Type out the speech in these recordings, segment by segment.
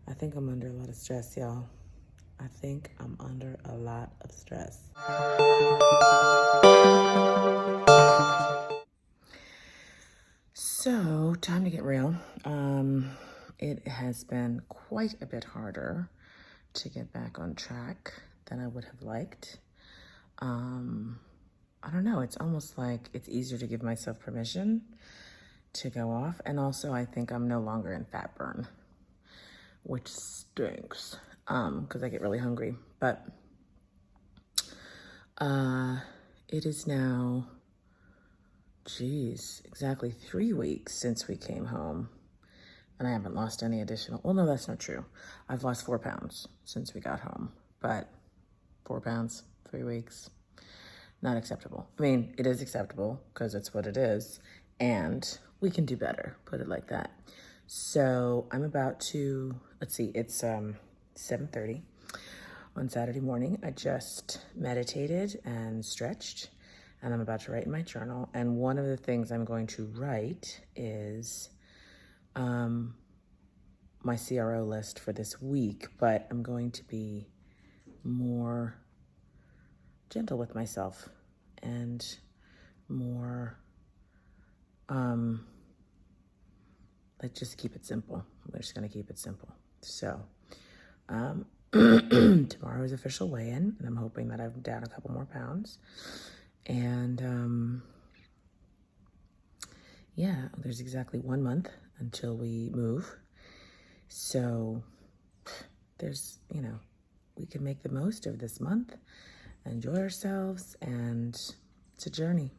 I think I'm under a lot of stress, y'all. I think I'm under a lot of stress. So, time to get real. It has been quite a bit harder to get back on track than I would have liked. I don't know, it's almost like it's easier to give myself permission to go off. And also, I think I'm no longer in fat burn, which stinks because I get really hungry. But it is now, exactly 3 weeks since we came home. And I haven't lost any additional, well, no, that's not true. I've lost 4 pounds since we got home, but 4 pounds, 3 weeks, not acceptable. I mean, it is acceptable because it's what it is, and we can do better, put it like that. So I'm about to, it's 7:30 on Saturday morning. I just meditated and stretched, and I'm about to write in my journal. And one of the things I'm going to write is my CRO list for this week, but I'm going to be more gentle with myself and more, like, just keep it simple. We're just going to keep it simple. So, tomorrow is official weigh-in, and I'm hoping that I'm down a couple more pounds. And, yeah, there's exactly 1 month until we move. So there's, we can make the most of this month, enjoy ourselves, and it's a journey,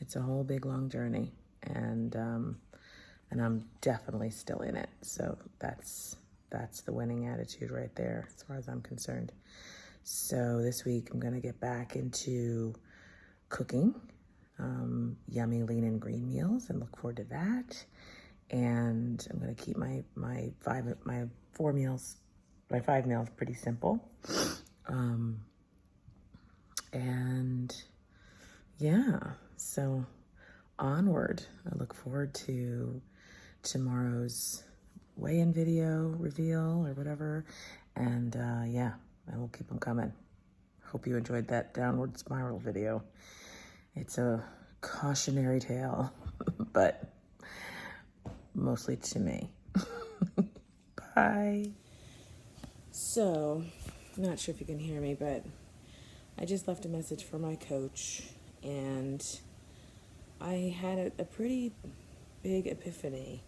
It's a whole big, long journey, and I'm definitely still in it. So that's the winning attitude right there, as far as I'm concerned. So this week I'm gonna get back into cooking, yummy, lean and green meals, and look forward to that. And I'm gonna keep my 5 meals pretty simple. And yeah, so onward. I look forward to tomorrow's weigh-in video reveal or whatever. And yeah, I will keep them coming. Hope you enjoyed that downward spiral video. It's a cautionary tale, but mostly to me. Bye. So, not sure if you can hear me, but I just left a message for my coach, and I had a pretty big epiphany.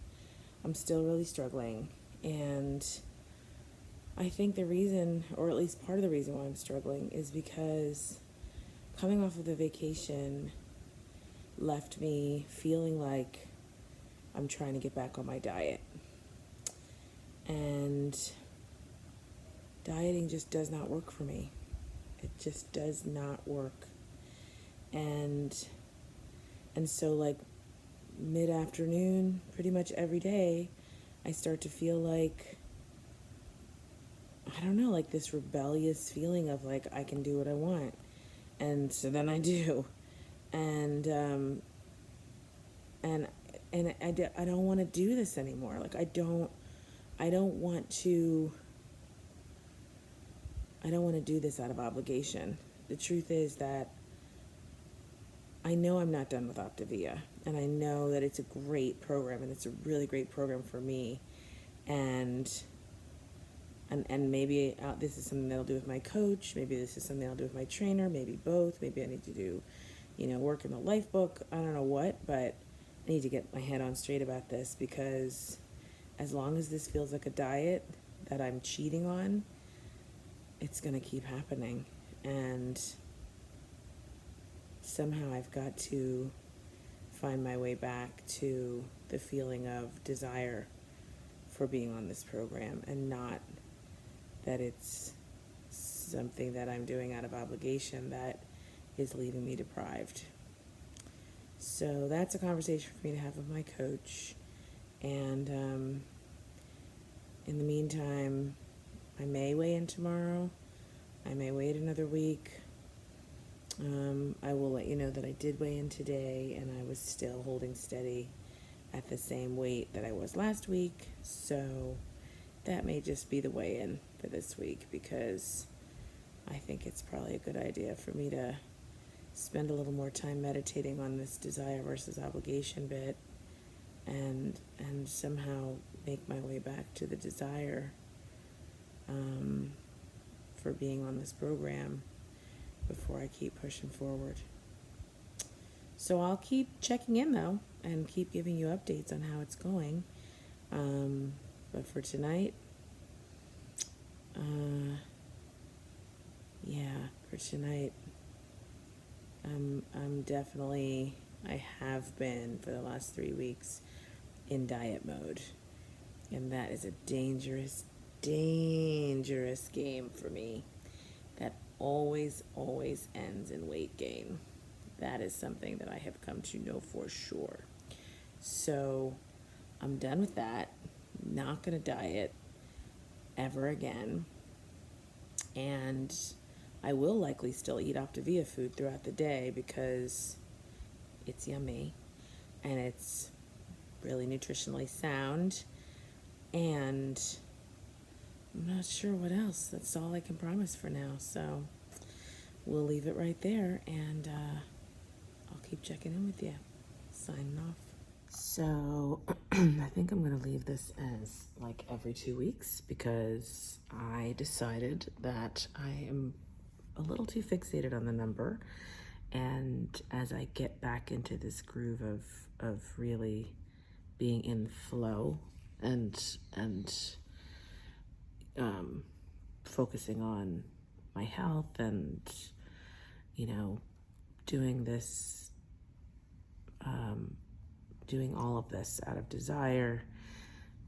I'm still really struggling, and I think the reason, or at least part of the reason why I'm struggling, is because coming off of the vacation left me feeling like I'm trying to get back on my diet. And dieting just does not work for me. It just does not work. And so, like, mid-afternoon, pretty much every day, I start to feel like, I don't know, like this rebellious feeling of like, I can do what I want. And so then I do. And I don't want to do this anymore. Like, I don't want to do this out of obligation. The truth is that I know I'm not done with Optavia, and I know that it's a great program, and it's a really great program for me. And maybe this is something that I'll do with my coach. Maybe this is something I'll do with my trainer. Maybe both. Maybe I need to do, work in the life book. I don't know what, but I need to get my head on straight about this, because as long as this feels like a diet that I'm cheating on, it's going to keep happening. And somehow I've got to find my way back to the feeling of desire for being on this program, and not that it's something that I'm doing out of obligation that is leaving me deprived. So that's a conversation for me to have with my coach. And in the meantime, I may weigh in tomorrow. I may wait another week. I will let you know that I did weigh in today, and I was still holding steady at the same weight that I was last week. So that may just be the way in for this week, because I think it's probably a good idea for me to spend a little more time meditating on this desire versus obligation bit, and somehow make my way back to the desire for being on this program before I keep pushing forward. So I'll keep checking in though, and keep giving you updates on how it's going. But for tonight, I'm definitely, I have been for the last 3 weeks in diet mode. And that is a dangerous, dangerous game for me. That always ends in weight gain. That is something that I have come to know for sure. So I'm done with that. Not going to diet ever again. And I will likely still eat Optavia food throughout the day because it's yummy and it's really nutritionally sound. And I'm not sure what else. That's all I can promise for now. So we'll leave it right there, and I'll keep checking in with you. Signing off. So I think I'm going to leave this as like every 2 weeks, because I decided that I am a little too fixated on the number. And as I get back into this groove of really being in flow and focusing on my health and, doing this, doing all of this out of desire,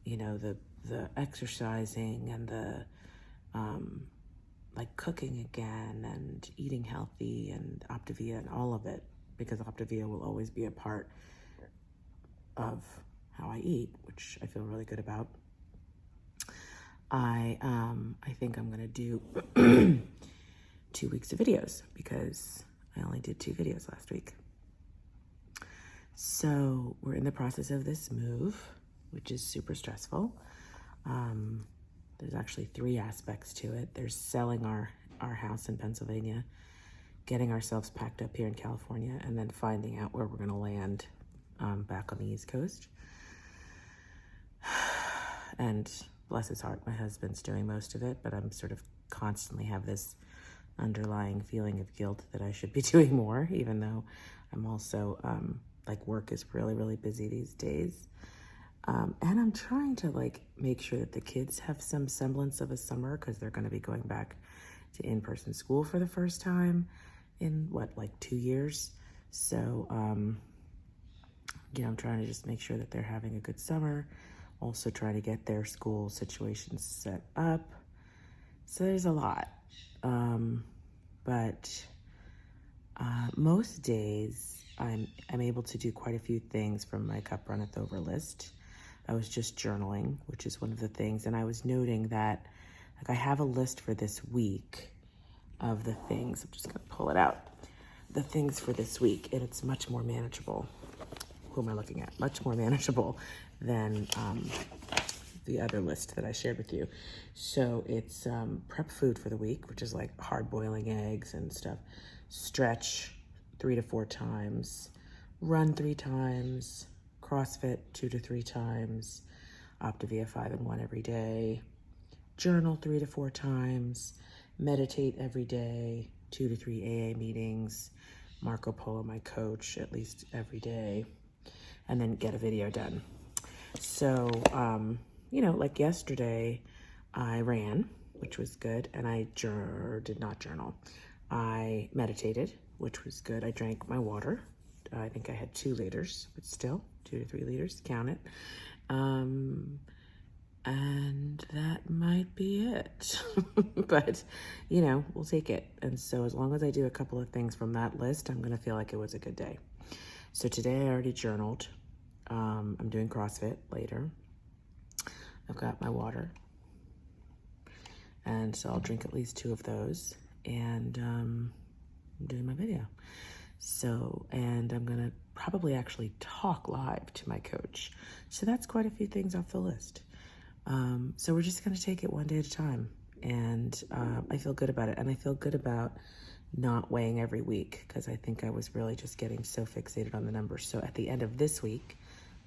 the exercising and the, like cooking again and eating healthy and Optavia and all of it, because Optavia will always be a part of how I eat, which I feel really good about. I think I'm gonna do 2 weeks of videos, because I only did 2 videos last week. So we're in the process of this move, which is super stressful. There's actually 3 aspects to it. There's selling our house in Pennsylvania, getting ourselves packed up here in California, and then finding out where we're gonna land back on the East Coast. And bless his heart, my husband's doing most of it, but I'm sort of constantly have this underlying feeling of guilt that I should be doing more, even though I'm also, like, work is really, really busy these days. And I'm trying to make sure that the kids have some semblance of a summer, because they're going to be going back to in-person school for the first time in 2 years. So, I'm trying to just make sure that they're having a good summer. Also trying to get their school situations set up. So there's a lot. But most days I'm able to do quite a few things from my cup runneth over list. I was just journaling, which is one of the things, and I was noting that I have a list for this week of the things. I'm just gonna pull it out. The things for this week, and it's much more manageable. Who am I looking at? Much more manageable than the other list that I shared with you. So it's prep food for the week, which is like hard boiling eggs and stuff. Stretch 3 to 4 times. Run 3 times. CrossFit 2 to 3 times. Optavia 5 and 1 every day. Journal 3 to 4 times. Meditate every day. 2 to 3 AA meetings. Marco Polo, my coach, at least every day. And then get a video done. So, like yesterday, I ran, which was good, and I did not journal. I meditated, which was good. I drank my water. I think I had 2 liters, but still, 2 to 3 liters, count it. And that might be it. But, we'll take it. And so as long as I do a couple of things from that list, I'm going to feel like it was a good day. So today I already journaled. I'm doing CrossFit later. I've got my water. And so I'll drink at least 2 of those. And I'm doing my video. So, and I'm going to probably actually talk live to my coach. So that's quite a few things off the list. So we're just going to take it one day at a time. And I feel good about it. And I feel good about not weighing every week, because I think I was really just getting so fixated on the numbers. So at the end of this week,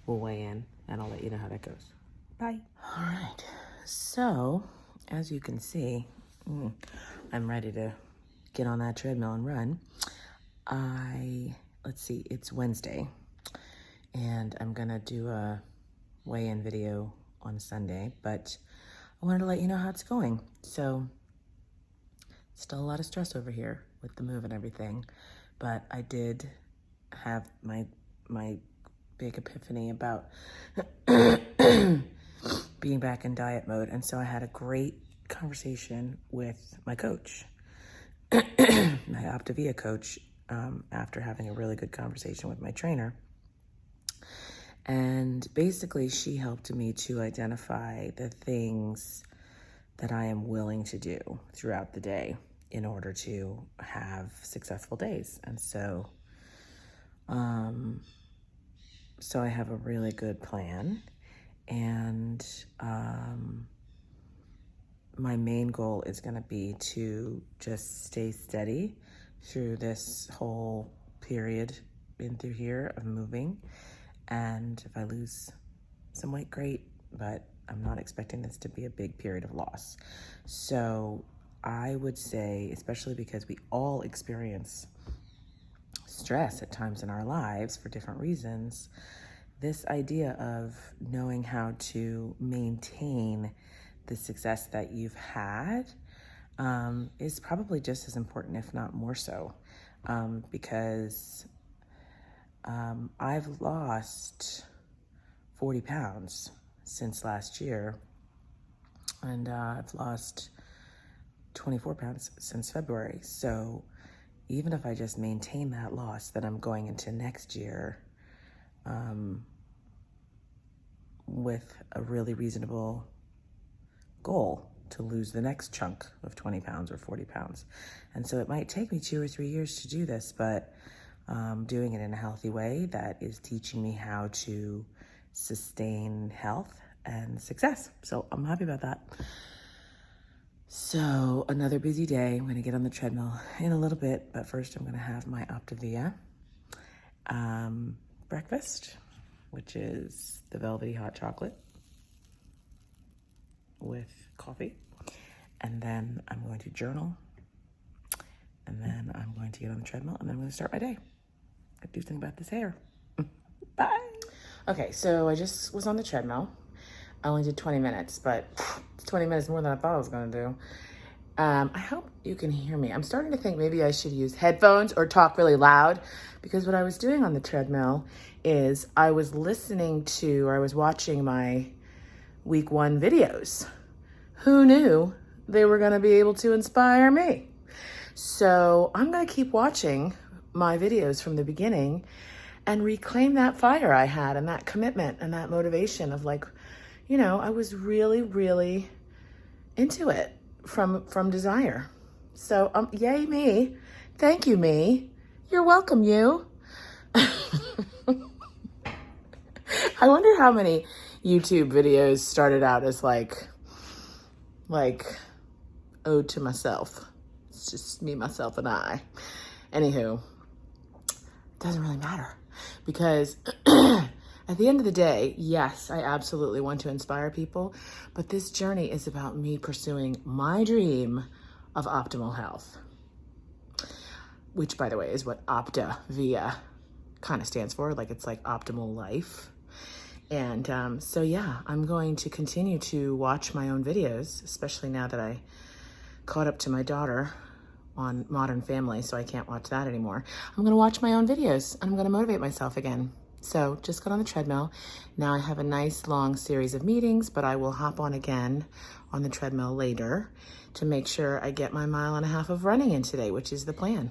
we'll weigh in and I'll let you know how that goes. Bye. All right. So as you can see, I'm ready to get on that treadmill and run. Let's see, it's Wednesday, and I'm gonna do a weigh-in video on Sunday, but I wanted to let you know how it's going. So still a lot of stress over here with the move and everything, but I did have my big epiphany about being back in diet mode, and so I had a great conversation with my coach, my Optavia coach, after having a really good conversation with my trainer. And basically she helped me to identify the things that I am willing to do throughout the day in order to have successful days. And so, so I have a really good plan, and my main goal is going to be to just stay steady through this whole period in through here of moving. And if I lose some weight, great, but I'm not expecting this to be a big period of loss. So I would say, especially because we all experience stress at times in our lives for different reasons, this idea of knowing how to maintain the success that you've had is probably just as important, if not more so, because I've lost 40 pounds since last year, and I've lost 24 pounds since February. So even if I just maintain that loss, then I'm going into next year with a really reasonable goal to lose the next chunk of 20 pounds or 40 pounds. And so it might take me 2 or 3 years to do this, but doing it in a healthy way that is teaching me how to sustain health and success. So I'm happy about that. So another busy day. I'm going to get on the treadmill in a little bit, but first I'm going to have my Optavia breakfast, which is the velvety hot chocolate with coffee. And then I'm going to journal. And then I'm going to get on the treadmill, and then I'm going to start my day. I do something about this hair. Bye. Okay, so I just was on the treadmill. I only did 20 minutes, but it's 20 minutes more than I thought I was going to do. I hope you can hear me. I'm starting to think maybe I should use headphones or talk really loud, because what I was doing on the treadmill is I was watching my week 1 videos. Who knew they were going to be able to inspire me? So I'm going to keep watching my videos from the beginning and reclaim that fire I had and that commitment and that motivation of, like, you know, I was really, really into it from desire. So yay me. Thank you, me. You're welcome, you. I wonder how many YouTube videos started out as like ode to myself. It's just me, myself, and I. Anywho, it doesn't really matter, because at the end of the day, yes, I absolutely want to inspire people, but this journey is about me pursuing my dream of optimal health, which, by the way, is what Optavia kind of stands for. Like, it's like optimal life. And so, yeah, I'm going to continue to watch my own videos, especially now that I caught up to my daughter on Modern Family, so I can't watch that anymore. I'm going to watch my own videos, and I'm going to motivate myself again. So just got on the treadmill. Now I have a nice long series of meetings, but I will hop on again on the treadmill later to make sure I get my 1.5 miles of running in today, which is the plan.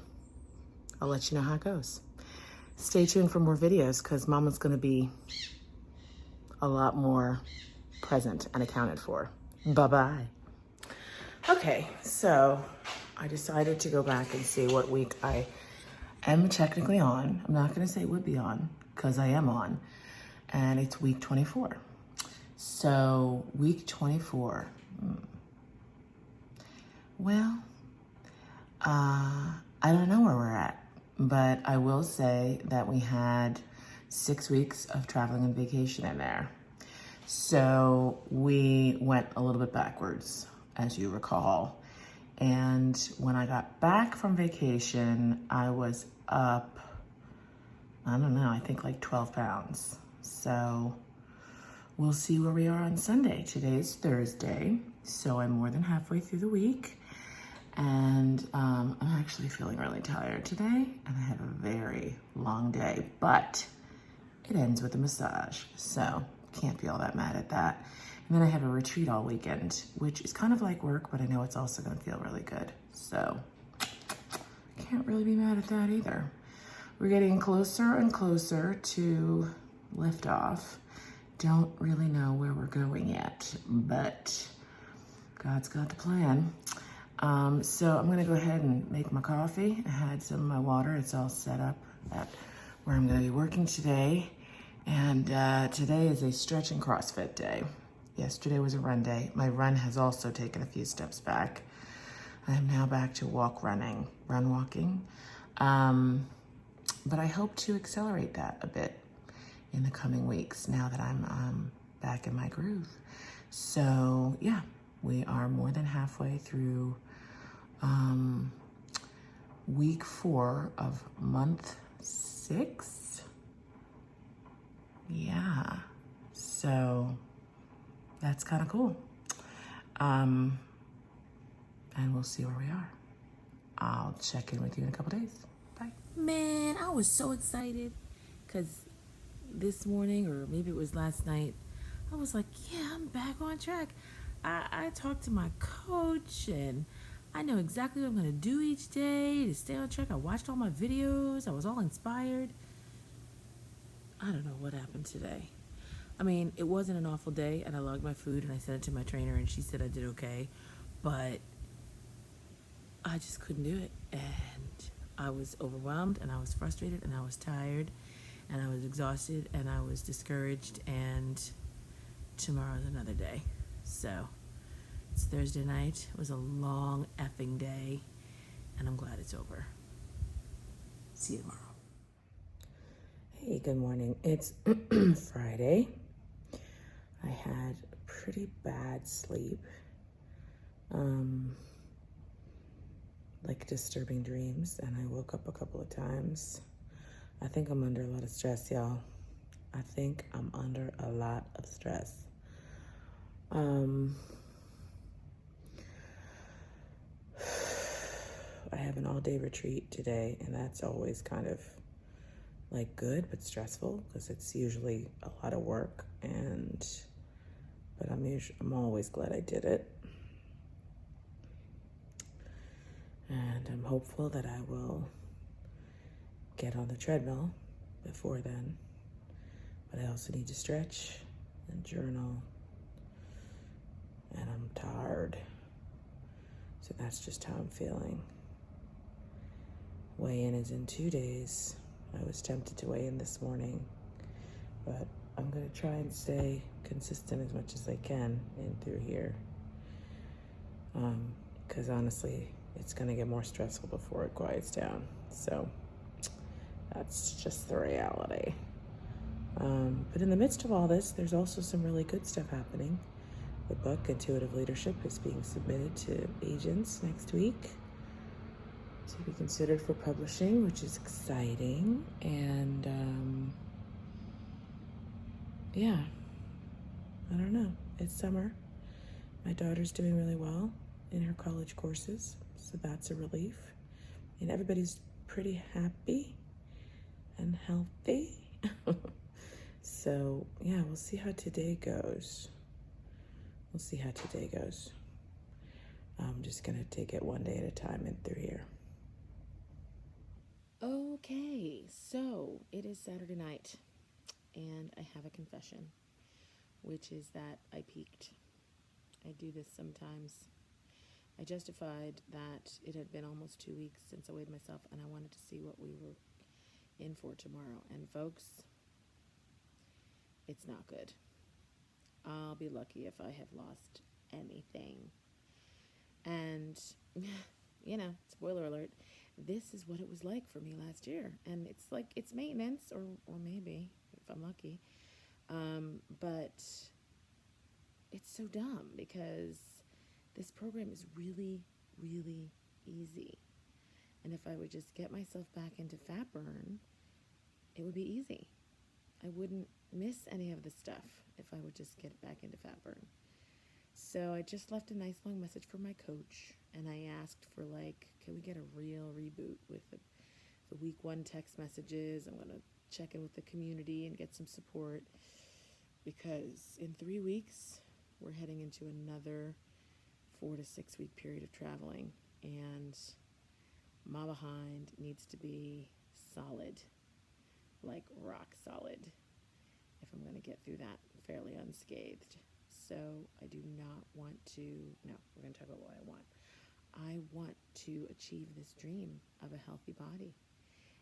I'll let you know how it goes. Stay tuned for more videos, because Mama's going to be a lot more present and accounted for. Bye-bye. Okay, so I decided to go back and see what week I am technically on. I'm not going to say would be on, because I am on, and it's week 24. So week 24. Well, I don't know where we're at, but I will say that we had 6 weeks of traveling and vacation in there. So we went a little bit backwards, as you recall. And when I got back from vacation, I was up, I don't know, I think like 12 pounds. So we'll see where we are on Sunday. Today is Thursday, so I'm more than halfway through the week. And I'm actually feeling really tired today, and I have a very long day, but it ends with a massage, so can't be all that mad at that. And then I have a retreat all weekend, which is kind of like work, but I know it's also gonna feel really good. So can't really be mad at that either. We're getting closer and closer to liftoff. Don't really know where we're going yet, but God's got the plan. So I'm gonna go ahead and make my coffee. I had some of my water. It's all set up at where I'm gonna be working today. And today is a stretch and CrossFit day. Yesterday was a run day. My run has also taken a few steps back. I am now back to run walking. But I hope to accelerate that a bit in the coming weeks now that I'm back in my groove. So yeah, we are more than halfway through week 4 of month 6. Yeah, so that's kind of cool. And we'll see where we are. I'll check in with you in a couple days. Bye. Man, I was so excited because this morning, or maybe it was last night, I was like, yeah, I'm back on track. I talked to my coach, and I know exactly what I'm going to do each day to stay on track. I watched all my videos. I was all inspired. I don't know what happened today. I mean, it wasn't an awful day, and I logged my food, and I sent it to my trainer, and she said I did okay. But I just couldn't do it. And I was overwhelmed, and I was frustrated, and I was tired, and I was exhausted, and I was discouraged, and tomorrow's another day. So it's Thursday night. It was a long effing day, and I'm glad it's over. See you tomorrow. Hey, good morning. It's Friday. I had pretty bad sleep. Like disturbing dreams, and I woke up a couple of times. I think I'm under a lot of stress, y'all. I think I'm under a lot of stress. I have an all-day retreat today, and that's always kind of like good but stressful because it's usually a lot of work, but I'm always glad I did it. And I'm hopeful that I will get on the treadmill before then. But I also need to stretch and journal. And I'm tired. So that's just how I'm feeling. Weigh-in is in 2 days. I was tempted to weigh in this morning, but I'm going to try and stay consistent as much as I can in through here. Because honestly, it's going to get more stressful before it quiets down. So that's just the reality. But in the midst of all this, there's also some really good stuff happening. The book, Intuitive Leadership, is being submitted to agents next week to be considered for publishing, which is exciting. And yeah, I don't know. It's summer. My daughter's doing really well in her college courses, so that's a relief. And everybody's pretty happy and healthy. So yeah, we'll see how today goes. I'm just gonna take it one day at a time and through here. Okay, so it is Saturday night, and I have a confession, which is that I peaked. I do this sometimes. I justified that it had been almost 2 weeks since I weighed myself, and I wanted to see what we were in for tomorrow. And folks, it's not good. I'll be lucky if I have lost anything. And, spoiler alert, this is what it was like for me last year. And it's like, it's maintenance, or maybe, if I'm lucky. But it's so dumb because this program is really, really easy. And if I would just get myself back into fat burn, it would be easy. I wouldn't miss any of the stuff if I would just get back into fat burn. So I just left a nice long message for my coach, and I asked for, can we get a real reboot with the week 1 text messages? I'm going to check in with the community and get some support, because in 3 weeks, we're heading into another 4 to 6 week period of traveling, and my behind needs to be solid, like rock solid, if I'm going to get through that fairly unscathed. So I do not want to, no, we're going to talk about what I want. I want to achieve this dream of a healthy body.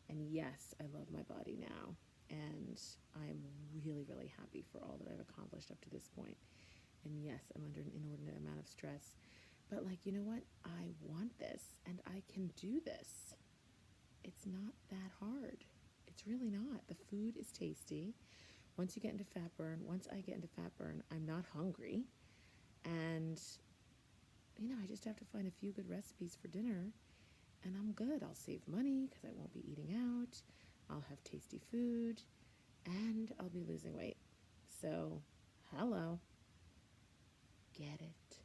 And yes, I love my body now. And I'm really, really happy for all that I've accomplished up to this point. And yes, I'm under an inordinate amount of stress. But you know what? I want this, and I can do this. It's not that hard. It's really not. The food is tasty. Once I get into fat burn, I'm not hungry. And, I just have to find a few good recipes for dinner, and I'm good. I'll save money because I won't be eating out. I'll have tasty food, and I'll be losing weight. So, hello. Get it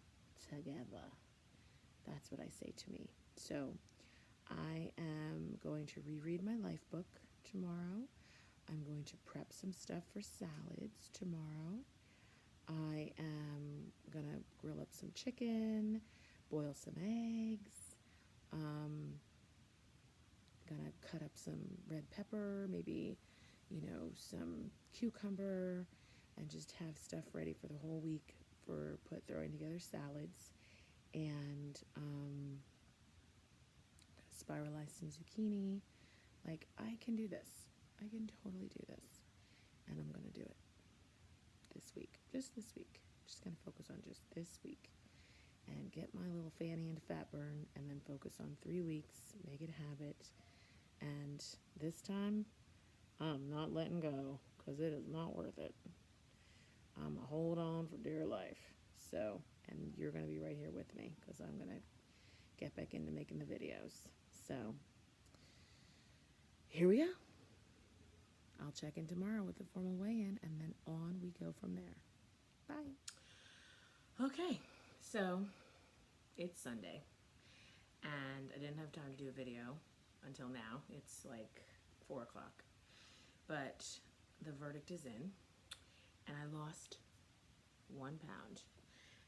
together. That's what I say to me. So, I am going to reread my life book tomorrow. I'm going to prep some stuff for salads tomorrow. I am going to grill up some chicken, boil some eggs. Going to cut up some red pepper, maybe, some cucumber, and just have stuff ready for the whole week for throwing together salads. And spiralize some zucchini. I can do this. I can totally do this. And I'm going to do it this week. Just this week. Just going to focus on just this week. And get my little fanny into fat burn, and then focus on 3 weeks, make it a habit. And this time, I'm not letting go, because it is not worth it. I'm a hold on for dear life. So, and you're going to be right here with me, because I'm going to get back into making the videos. So, here we go. I'll check in tomorrow with the formal weigh-in, and then on we go from there. Bye. Okay, so it's Sunday, and I didn't have time to do a video until now. It's 4 o'clock, but the verdict is in, and I lost 1 pound.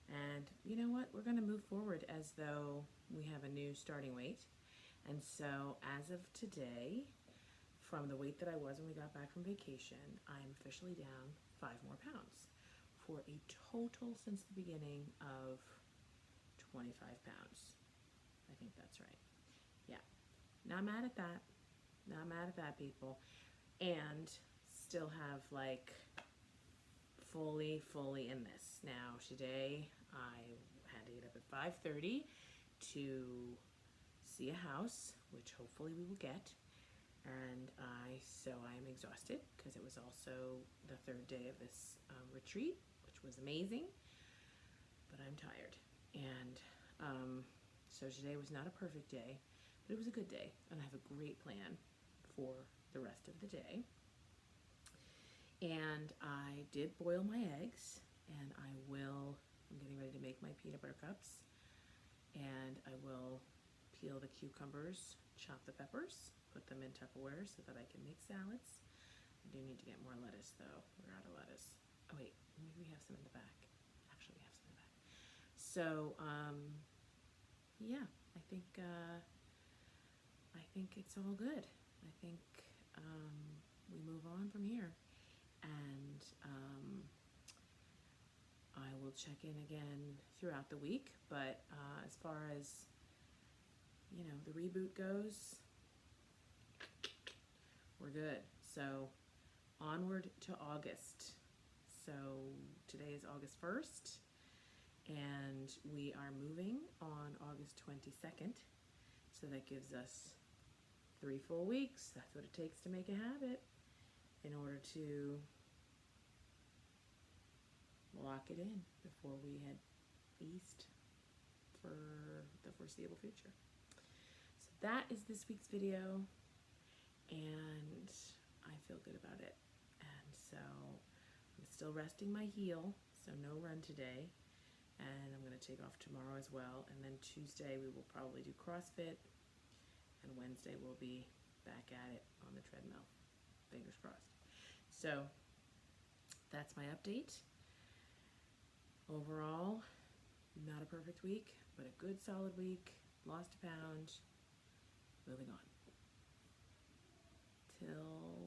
And you know what? We're going to move forward as though we have a new starting weight. And so as of today, from the weight that I was when we got back from vacation, I am officially down 5 more pounds for a total since the beginning of 25 pounds. I think that's right. Yeah. Not mad at that. Not mad at that, people. And still have fully in this. Now, today I had to get up at 5:30 to see a house, which hopefully we will get. And so I am exhausted because it was also the 3rd day of this retreat, which was amazing, but I'm tired. And so today was not a perfect day, but it was a good day, and I have a great plan for the rest of the day. And I did boil my eggs, and I'm getting ready to make my peanut butter cups, and I will peel the cucumbers, chop the peppers, put them in Tupperware so that I can make salads. I do need to get more lettuce though. We're out of lettuce. Oh wait, maybe we have some in the back. Actually, we have some in the back. So, yeah, I think it's all good. I think we move on from here, and I will check in again throughout the week. But as far as the reboot goes, we're good. So onward to August. So today is August 1st, and we are moving on August 22nd. So that gives us 3 full weeks. That's what it takes to make a habit in order to lock it in before we head east for the foreseeable future. So that is this week's video, and I feel good about it. And so I'm still resting my heel, so no run today, and I'm going to take off tomorrow as well. And then Tuesday we will probably do CrossFit, and Wednesday we'll be back at it on the treadmill. Fingers crossed. So that's my update. Overall, not a perfect week, but a good solid week. Lost a pound. Moving on. Till